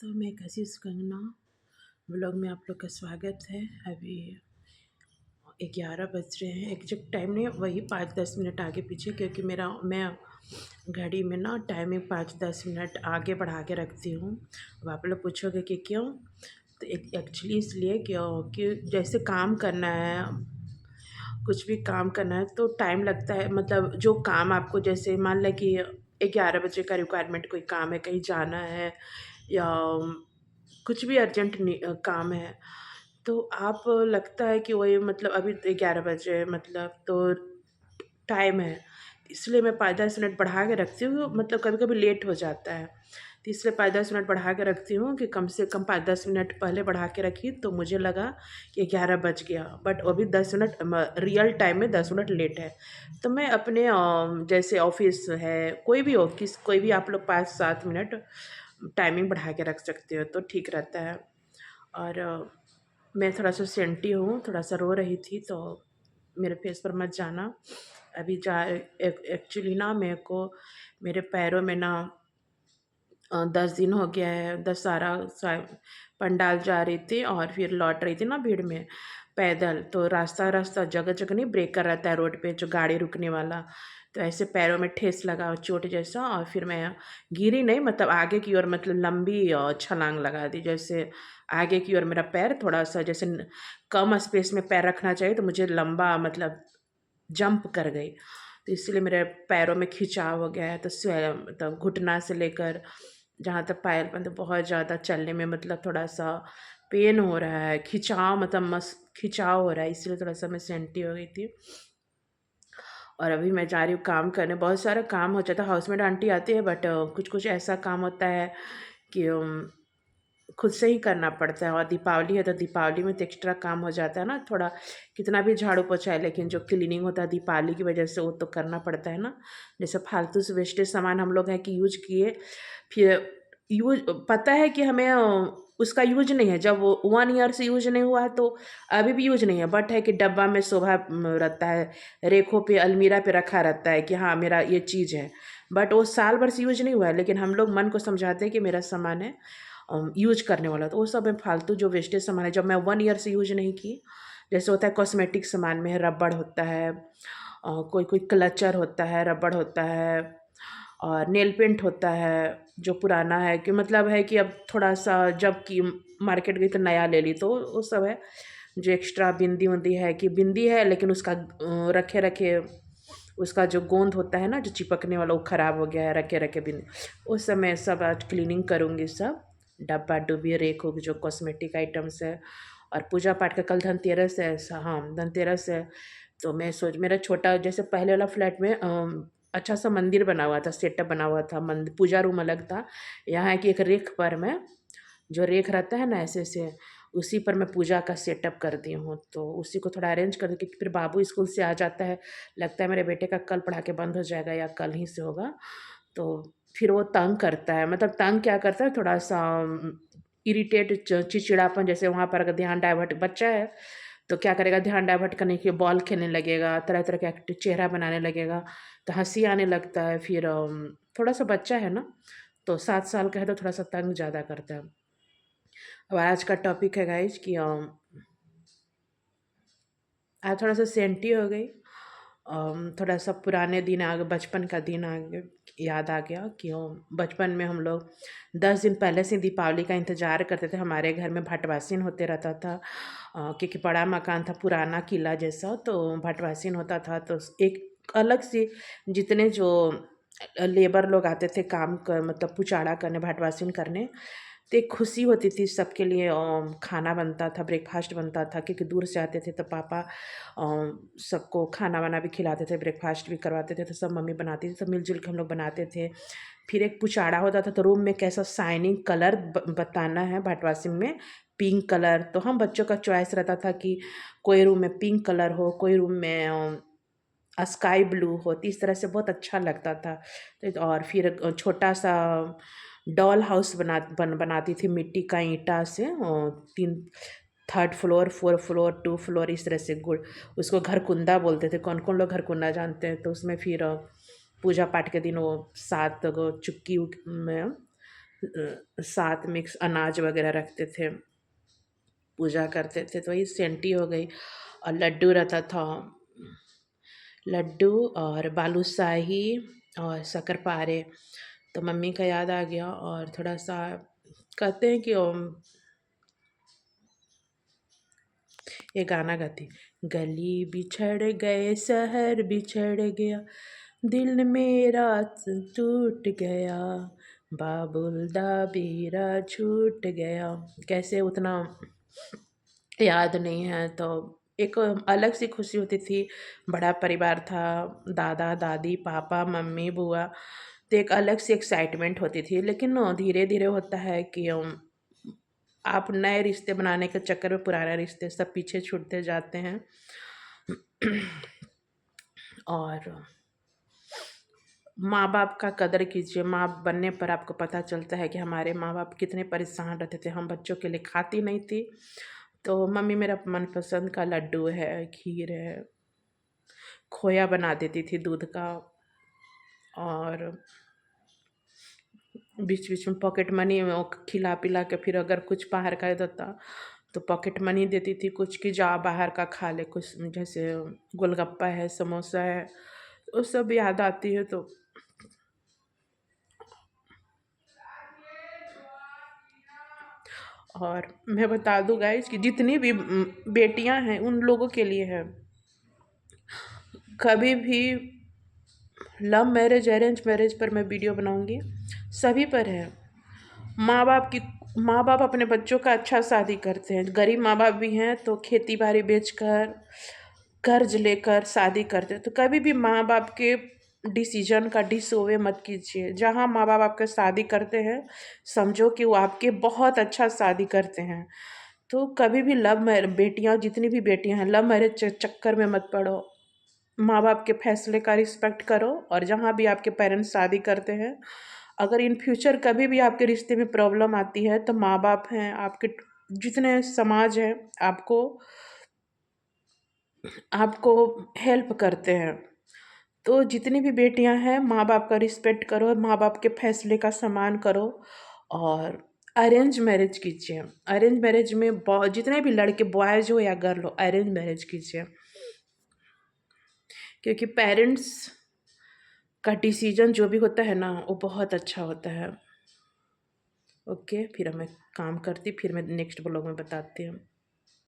तो मैं कशिश कंगना व्लॉग में आप लोग का स्वागत है। अभी 11 बज रहे हैं, एग्जैक्ट टाइम नहीं, वही 5-10 मिनट आगे पीछे, क्योंकि मैं घड़ी में ना टाइमिंग 5-10 मिनट आगे बढ़ा के रखती हूँ। अब आप लोग पूछोगे कि क्यों, तो एक्चुअली इसलिए क्योंकि जैसे काम करना है, कुछ भी काम करना है तो टाइम लगता है। मतलब जो काम आपको, जैसे मान लें कि 11 बजे का रिक्वायरमेंट कोई काम है, कहीं जाना है या कुछ भी अर्जेंट काम है, तो आप लगता है कि वही मतलब अभी 11 बजे मतलब तो टाइम है, इसलिए मैं 5-10 मिनट बढ़ा के रखती हूँ। मतलब कभी कभी लेट हो जाता है, तो इसलिए 5-10 मिनट बढ़ा के रखती हूँ कि कम से कम 5-10 मिनट पहले बढ़ा के रखी तो मुझे लगा कि 11 बज गया, बट अभी 10 मिनट रियल टाइम में 10 मिनट लेट है। तो मैं अपने जैसे ऑफिस है, कोई भी हो, कोई भी आप लोग 5-7 मिनट टाइमिंग बढ़ा के रख सकते हो तो ठीक रहता है। और मैं थोड़ा सा सेंटी हूँ, थोड़ा सा रो रही थी, तो मेरे फेस पर मत जाना। अभी एक्चुअली ना मेरे को मेरे पैरों में ना 10 दिन हो गया है। दशहरा पंडाल जा रही थी और फिर लौट रही थी ना भीड़ में पैदल, तो रास्ता रास्ता जगह जगह नहीं ब्रेकर रहता है रोड पे जो गाड़ी रुकने वाला, तो ऐसे पैरों में ठेस लगा चोट जैसा, और फिर मैं गिरी नहीं, मतलब आगे की ओर मतलब लंबी छलांग लगा दी। जैसे आगे की ओर मेरा पैर थोड़ा सा जैसे कम स्पेस में पैर रखना चाहिए, तो मुझे लंबा मतलब जंप कर गई, तो इसलिए मेरे पैरों में खिंचाव हो गया है। तो मतलब घुटना से लेकर जहाँ तक पायल पर तो बहुत ज़्यादा चलने में मतलब थोड़ा सा पेन हो रहा है, खिंचाव मतलब खिंचाव हो रहा है, इसलिए थोड़ा सा मैं सेंटी हो गई थी। और अभी मैं जा रही हूँ काम करने। बहुत सारा काम हो जाता है, हाउसमेट आंटी आती है, बट कुछ कुछ ऐसा काम होता है कि खुद से ही करना पड़ता है। और दीपावली है तो दीपावली में तो एक्स्ट्रा काम हो जाता है ना थोड़ा, कितना भी झाड़ू पोछा है, लेकिन जो क्लीनिंग होता है दीपावली की वजह से वो तो करना पड़ता है ना। जैसे फालतू से वेस्टेज सामान हम लोग हैं कि यूज किए, फिर यूज पता है कि हमें उसका यूज नहीं है, जब वो 1 ईयर से यूज नहीं हुआ है तो अभी भी यूज नहीं है, बट है कि डब्बा में शोभा रहता है, रेखों पे अलमीरा पे रखा रहता है कि हाँ मेरा ये चीज़ है, बट वो साल भर से यूज नहीं हुआ है। लेकिन हम लोग मन को समझाते हैं कि मेरा सामान है यूज करने वाला, तो वो सब है फालतू जो वेस्टेज सामान है, जब मैं 1 ईयर से यूज नहीं की। जैसे होता है कॉस्मेटिक सामान में रबड़ होता है, कोई कोई क्लचर होता है, रबड़ होता है, और नेल पेंट होता है जो पुराना है, कि मतलब है कि अब थोड़ा सा जब कि मार्केट गई तो नया ले ली, तो वो सब है। जो एक्स्ट्रा बिंदी उंदी है कि बिंदी है लेकिन उसका रखे रखे उसका जो गोंद होता है ना जो चिपकने वाला, वो ख़राब हो गया है, रखे रखे बिंदी, उस समय सब आज क्लीनिंग करूँगी। सब डब्बा डुब्बी रेक हो जो कॉस्मेटिक आइटम्स है। और पूजा पाठ का कल धनतेरस है, हाँ धनतेरस है, तो मैं सोच मेरा छोटा जैसे पहले वाला फ्लैट में अच्छा सा मंदिर बना हुआ था, सेटअप बना हुआ था, मंदिर पूजा रूम अलग था। यहाँ है कि एक रेक पर मैं जो रेक रहता है ना ऐसे से, उसी पर मैं पूजा का सेटअप कर दी हूँ, तो उसी को थोड़ा अरेंज कर दी, क्योंकि फिर बाबू स्कूल से आ जाता है, लगता है मेरे बेटे का कल पढ़ा के बंद हो जाएगा या कल ही से होगा, तो फिर वो तंग करता है। मतलब तंग क्या करता है, थोड़ा सा इरिटेट चिड़चिड़ापन, जैसे वहाँ पर अगर ध्यान डाइवर्ट, बच्चा है तो क्या करेगा, ध्यान डाइवर्ट करने के लिए बॉल खेलने लगेगा, तरह तरह का एक्टिव चेहरा बनाने लगेगा, तो हंसी आने लगता है। फिर थोड़ा सा बच्चा है ना, तो 7 साल का है तो थोड़ा सा तंग ज़्यादा करता है। अब आज का टॉपिक है गाइज कि आज थोड़ा सा सेंटी हो गई, थोड़ा सा पुराने दिन आ गए, बचपन का दिन आ गया, याद आ गया कि बचपन में हम लोग 10 दिन पहले से दीपावली का इंतज़ार करते थे। हमारे घर में भटवासीन होते रहता था, क्योंकि बड़ा मकान था, पुराना किला जैसा, तो भटवासीन होता था, तो एक अलग सी जितने जो लेबर लोग आते थे काम कर मतलब पुचाड़ा करने, भटवासीन करने, तो एक खुशी होती थी सबके लिए। खाना बनता था, ब्रेकफास्ट बनता था, क्योंकि दूर से आते थे तो पापा सबको खाना वाना भी खिलाते थे, ब्रेकफास्ट भी करवाते थे, तो सब मम्मी बनाती थी, तो मिलजुल के हम लोग बनाते थे। फिर एक पुचाड़ा होता था, तो रूम में कैसा शाइनिंग कलर बताना है भटवासिन में, पिंक कलर, तो हम बच्चों का चॉइस रहता था कि कोई रूम में पिंक कलर हो, कोई रूम में स्काई ब्लू हो, तो इस तरह से बहुत अच्छा लगता था। तो और फिर छोटा सा डॉल हाउस बनाती थी मिट्टी का ईंटा से, 3 3 फ्लोर 4 फ्लोर 2 फ्लोर इस तरह से गुड़, उसको घर कुंदा बोलते थे। कौन कौन लोग घर कुंदा जानते हैं, तो उसमें फिर पूजा पाठ के दिन वो 7 गो चुक्की में साथ मिक्स अनाज वगैरह रखते थे, पूजा करते थे, तो वही सेंटी हो गई। और लड्डू रहता था, लड्डू और बालूशाही और शक्करपारे। तो मम्मी का याद आ गया और थोड़ा सा कहते हैं कि ये गाना गाती, गली बिछड़ गए शहर बिछड़ गया, दिल मेरा टूट गया, बाबुल दा बेरा छूट गया। कैसे उतना याद नहीं है, तो एक अलग सी खुशी होती थी। बड़ा परिवार था, दादा दादी पापा मम्मी बुआ, तो एक अलग सी एक्साइटमेंट होती थी। लेकिन धीरे धीरे होता है कि आप नए रिश्ते बनाने के चक्कर में पुराने रिश्ते सब पीछे छूटते जाते हैं। और माँ बाप का कदर कीजिए। माँ बनने पर आपको पता चलता है कि हमारे माँ बाप कितने परेशान रहते थे। हम बच्चों के लिए खाती नहीं थी, तो मम्मी मेरा मनपसंद का लड्डू है, खीर है, खोया बना देती थी दूध का। और बीच बीच में पॉकेट मनी वो खिला पिला के, फिर अगर कुछ बाहर का देता तो पॉकेट मनी देती थी कुछ, कि जा बाहर का खा ले कुछ, जैसे गोलगप्पा है, समोसा है, वो सब याद आती है। तो और मैं बता दूँ गाइस कि जितनी भी बेटियां हैं उन लोगों के लिए है, कभी भी लव मैरिज अरेंज मैरिज पर मैं वीडियो बनाऊंगी, सभी पर है। माँ बाप अपने बच्चों का अच्छा शादी करते हैं। गरीब माँ बाप भी हैं तो खेती बाड़ी बेचकर कर्ज लेकर शादी करते हैं। तो कभी भी माँ बाप के डिसीजन का डिसोवे मत कीजिए। जहाँ माँ बाप आपके शादी करते हैं, समझो कि वो आपके बहुत अच्छा शादी करते हैं। तो कभी भी बेटियाँ, जितनी भी बेटियाँ हैं, लव मैरिज चक्कर में मत पड़ो। माँ बाप के फैसले का रिस्पेक्ट करो। और जहाँ भी आपके पेरेंट्स शादी करते हैं, अगर इन फ्यूचर कभी भी आपके रिश्ते में प्रॉब्लम आती है, तो माँ बाप हैं आपके, जितने समाज हैं आपको आपको हेल्प करते हैं। तो जितनी भी बेटियां हैं, माँ बाप का रिस्पेक्ट करो, माँ बाप के फैसले का सम्मान करो। और अरेंज मैरिज कीजिए। अरेंज मैरिज में जितने भी लड़के, बॉयज़ हो या गर्ल हो, अरेंज मैरिज कीजिए, क्योंकि पेरेंट्स का डिसीजन जो भी होता है ना, वो बहुत अच्छा होता है। ओके, फिर मैं काम करती, फिर मैं नेक्स्ट ब्लॉग में बताती हूँ।